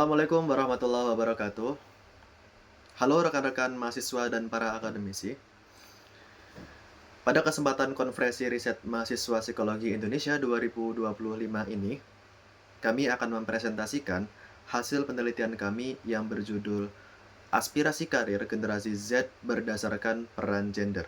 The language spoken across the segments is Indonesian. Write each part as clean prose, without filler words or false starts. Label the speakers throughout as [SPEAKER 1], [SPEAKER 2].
[SPEAKER 1] Assalamualaikum warahmatullahi wabarakatuh. Halo rekan-rekan mahasiswa dan para akademisi. Pada kesempatan Konferensi Riset Mahasiswa Psikologi Indonesia 2025 ini, kami akan mempresentasikan hasil penelitian kami yang berjudul Aspirasi Karir Generasi Z Berdasarkan Peran Gender.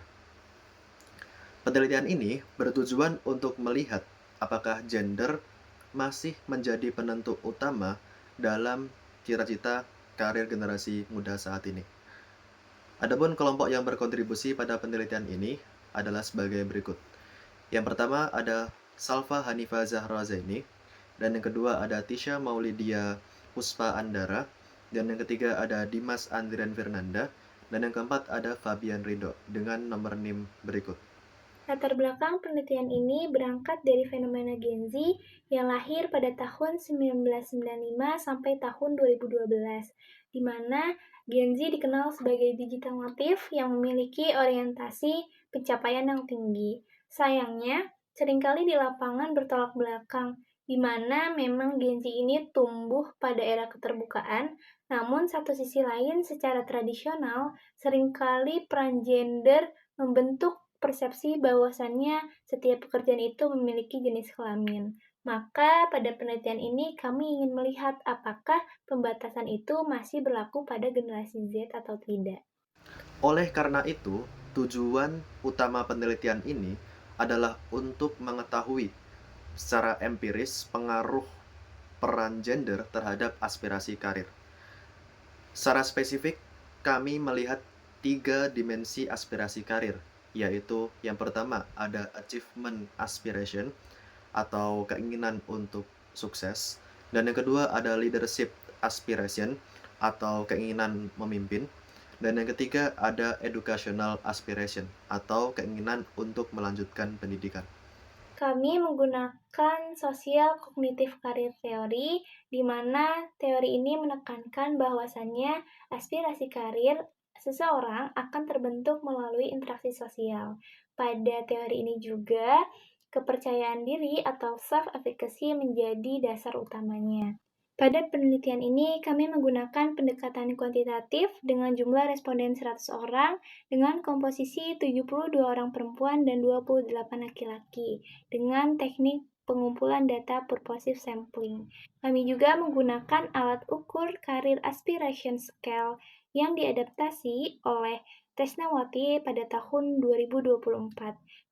[SPEAKER 1] Penelitian ini bertujuan untuk melihat apakah gender masih menjadi penentu utama dalam cita-cita karir generasi muda saat ini. Adapun kelompok yang berkontribusi pada penelitian ini adalah sebagai berikut. Yang pertama ada Salva Hanifa Zahra Zaini, dan yang kedua ada Tisha Maulidia Puspa Andara, dan yang ketiga ada Dimas Andrian Fernanda, dan yang keempat ada Fabian Rido dengan nomor NIM berikut.
[SPEAKER 2] Latar belakang penelitian ini berangkat dari fenomena Gen Z yang lahir pada tahun 1995 sampai tahun 2012, di mana Gen Z dikenal sebagai digital native yang memiliki orientasi pencapaian yang tinggi. Sayangnya, seringkali di lapangan bertolak belakang, di mana memang Gen Z ini tumbuh pada era keterbukaan, namun satu sisi lain secara tradisional, seringkali peran gender membentuk persepsi bahwasannya setiap pekerjaan itu memiliki jenis kelamin. Maka pada penelitian ini kami ingin melihat apakah pembatasan itu masih berlaku pada generasi Z atau tidak.
[SPEAKER 1] Oleh karena itu, tujuan utama penelitian ini adalah untuk mengetahui secara empiris pengaruh peran gender terhadap aspirasi karir. Secara spesifik, kami melihat 3 dimensi aspirasi karir, yaitu yang pertama ada achievement aspiration atau keinginan untuk sukses, dan yang kedua ada leadership aspiration atau keinginan memimpin, dan yang ketiga ada educational aspiration atau keinginan untuk melanjutkan pendidikan.
[SPEAKER 2] Kami menggunakan sosial kognitif karir teori, di mana teori ini menekankan bahwasannya aspirasi karir seseorang akan terbentuk melalui interaksi sosial. Pada teori ini juga, kepercayaan diri atau self-efficacy menjadi dasar utamanya. Pada penelitian ini, kami menggunakan pendekatan kuantitatif dengan jumlah responden 100 orang dengan komposisi 72 orang perempuan dan 28 laki-laki dengan teknik pengumpulan data purposive sampling. Kami juga menggunakan alat ukur karir aspiration scale yang diadaptasi oleh Tresnawati pada tahun 2024.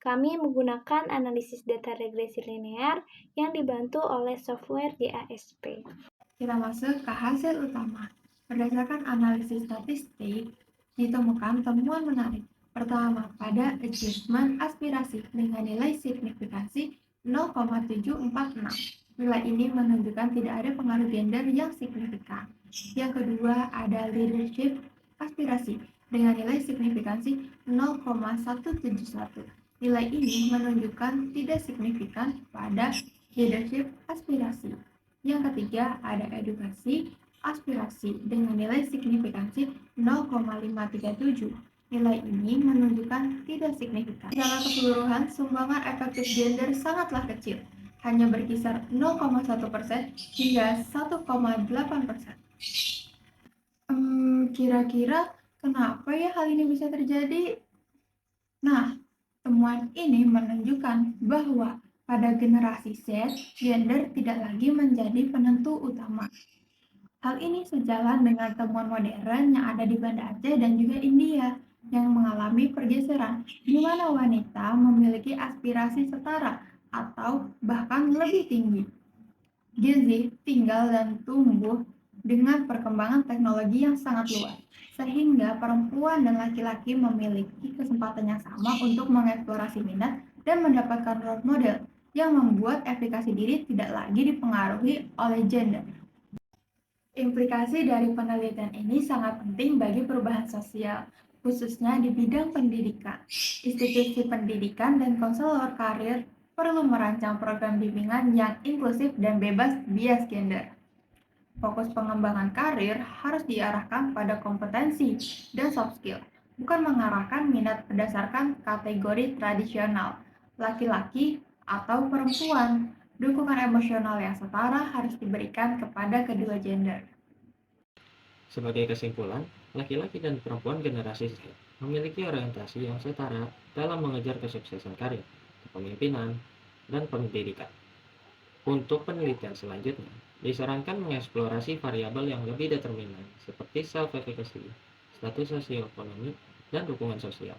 [SPEAKER 2] Kami menggunakan analisis data regresi linear yang dibantu oleh software DASP.
[SPEAKER 3] Kita masuk ke hasil utama. Berdasarkan analisis statistik, ditemukan temuan menarik. Pertama, pada achievement aspirasi dengan nilai signifikansi 0,746. Nilai ini menunjukkan tidak ada pengaruh gender yang signifikan. Yang kedua, ada leadership aspirasi dengan nilai signifikansi 0,171. Nilai ini menunjukkan tidak signifikan pada leadership aspirasi. Yang ketiga, ada edukasi aspirasi dengan nilai signifikansi 0,537. Nilai ini menunjukkan tidak signifikan. Secara keseluruhan, sumbangan efektif gender sangatlah kecil, hanya berkisar 0,1% hingga 1,8%. Kira-kira kenapa ya hal ini bisa terjadi? Nah, temuan ini menunjukkan bahwa pada generasi Z, gender tidak lagi menjadi penentu utama. Hal ini sejalan dengan temuan modern yang ada di Banda Aceh dan juga India yang mengalami pergeseran, di mana wanita memiliki aspirasi setara atau bahkan lebih tinggi. Gen Z tinggal dan tumbuh dengan perkembangan teknologi yang sangat luas, sehingga perempuan dan laki-laki memiliki kesempatan yang sama untuk mengeksplorasi minat dan mendapatkan role model yang membuat efikasi diri tidak lagi dipengaruhi oleh gender. Implikasi dari penelitian ini sangat penting bagi perubahan sosial, khususnya di bidang pendidikan. Institusi pendidikan dan konselor karir perlu merancang program bimbingan yang inklusif dan bebas bias gender. Fokus pengembangan karir harus diarahkan pada kompetensi dan soft skill, bukan mengarahkan minat berdasarkan kategori tradisional, laki-laki atau perempuan. Dukungan emosional yang setara harus diberikan kepada kedua gender.
[SPEAKER 4] Sebagai kesimpulan, laki-laki dan perempuan generasi Z memiliki orientasi yang setara dalam mengejar kesuksesan karir, kepemimpinan, dan pendidikan. Untuk penelitian selanjutnya, disarankan mengeksplorasi variabel yang lebih determinan seperti self-efficacy, status sosioekonomi, dan dukungan sosial.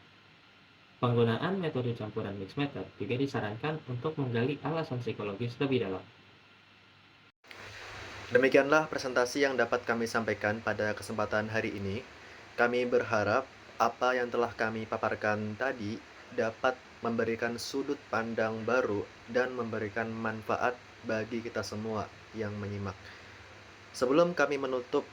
[SPEAKER 4] Penggunaan metode campuran mixed method juga disarankan untuk menggali alasan psikologis lebih dalam.
[SPEAKER 1] Demikianlah presentasi yang dapat kami sampaikan pada kesempatan hari ini. Kami berharap apa yang telah kami paparkan tadi dapat memberikan sudut pandang baru dan memberikan manfaat bagi kita semua yang menyimak. Sebelum kami menutup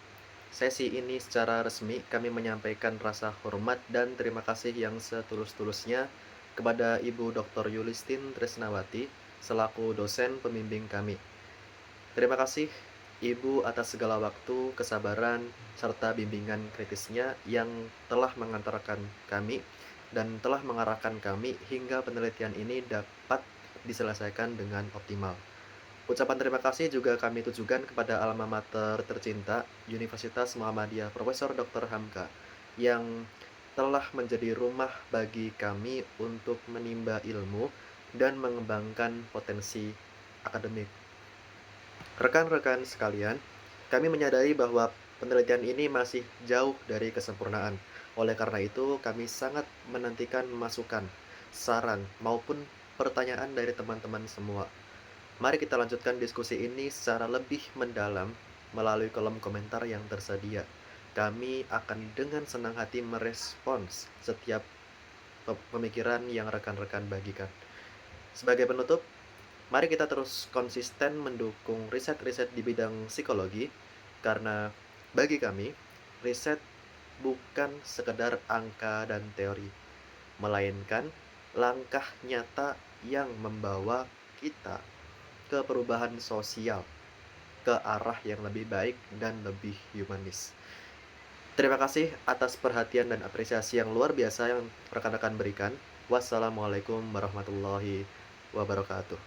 [SPEAKER 1] sesi ini secara resmi, kami menyampaikan rasa hormat dan terima kasih yang setulus-tulusnya kepada Ibu Dr. Yulistin Tresnawati selaku dosen pembimbing kami. Terima kasih Ibu atas segala waktu, kesabaran, serta bimbingan kritisnya yang telah mengantarkan kami dan telah mengarahkan kami hingga penelitian ini dapat diselesaikan dengan optimal. Ucapan terima kasih juga kami tujukan kepada alma mater tercinta Universitas Muhammadiyah Profesor Dr. Hamka yang telah menjadi rumah bagi kami untuk menimba ilmu dan mengembangkan potensi akademik. Rekan-rekan sekalian, kami menyadari bahwa penelitian ini masih jauh dari kesempurnaan. Oleh karena itu, kami sangat menantikan masukan, saran, maupun pertanyaan dari teman-teman semua. Mari kita lanjutkan diskusi ini secara lebih mendalam melalui kolom komentar yang tersedia. Kami akan dengan senang hati merespons setiap pemikiran yang rekan-rekan bagikan. Sebagai penutup, mari kita terus konsisten mendukung riset-riset di bidang psikologi, karena bagi kami, riset bukan sekedar angka dan teori, melainkan langkah nyata yang membawa kita ke perubahan sosial, ke arah yang lebih baik dan lebih humanis. Terima kasih atas perhatian dan apresiasi yang luar biasa yang rekan-rekan berikan. Wassalamualaikum warahmatullahi wabarakatuh.